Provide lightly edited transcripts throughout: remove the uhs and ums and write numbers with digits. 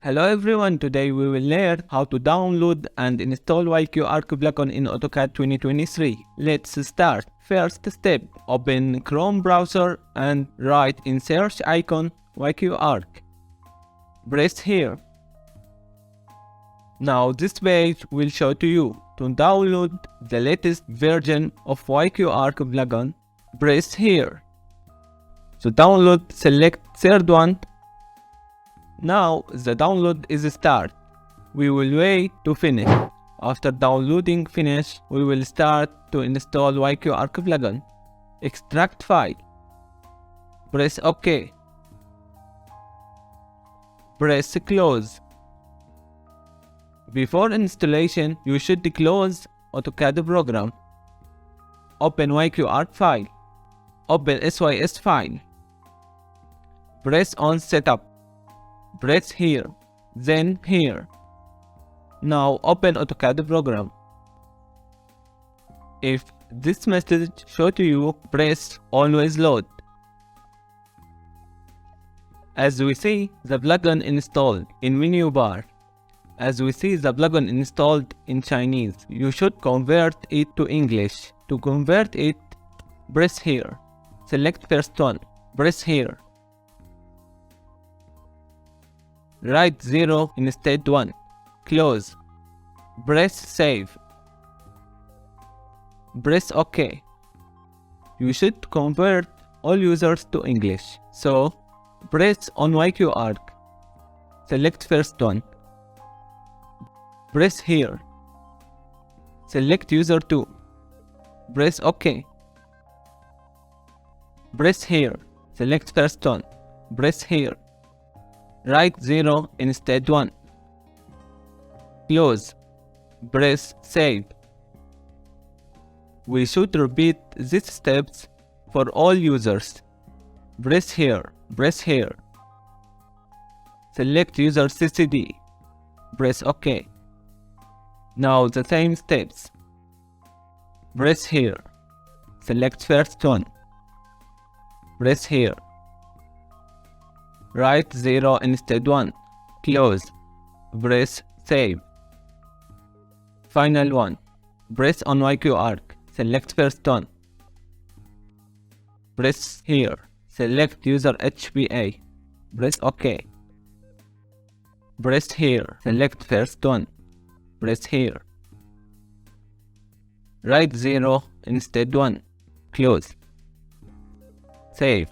Hello everyone, today we will learn how to download and install yqarch plugin in AutoCAD 2023. Let's start. First step, open Chrome browser and write in search icon yqarch. Press here. Now this page will show to you to download the latest version of yqarch plugin. Press here. To download, select third one. Now the download is start. We will wait to finish. After downloading finish, we will start to install yqarch plugin. Extract file. Press OK. Press close. Before installation, you should close AutoCAD program. Open yqarch file. Open SYS file. Press on setup. Press here, then here. Now open AutoCAD program. If this message shows to you, press always load. As we see the plugin installed in menu bar. As we see the plugin installed in Chinese, you should convert it to English. To convert it, press here. Select first one. Press here. Write 0 instead 1. Close. Press save. Press OK. You should convert all users to English. So, press on yqarch. Select first one. Press here. Select user 2. Press OK. Press here. Select first one. Press here. Write 0 instead 1. Close. Press save. We should repeat these steps for all users. Press here. Press here. Select user CCD. Press OK. Now the same steps. Press here. Select first one. Press here. Write 0 instead 1. Close. Press save. Final one. Press on yqarch. Select first one. Press here. Select user HPA. Press OK. Press here. Select first one. Press here. Write 0 instead 1. Close. Save.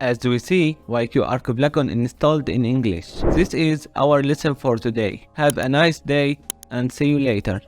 As we see, yqarch plugin installed in English. This is our lesson for today. Have a nice day and see you later.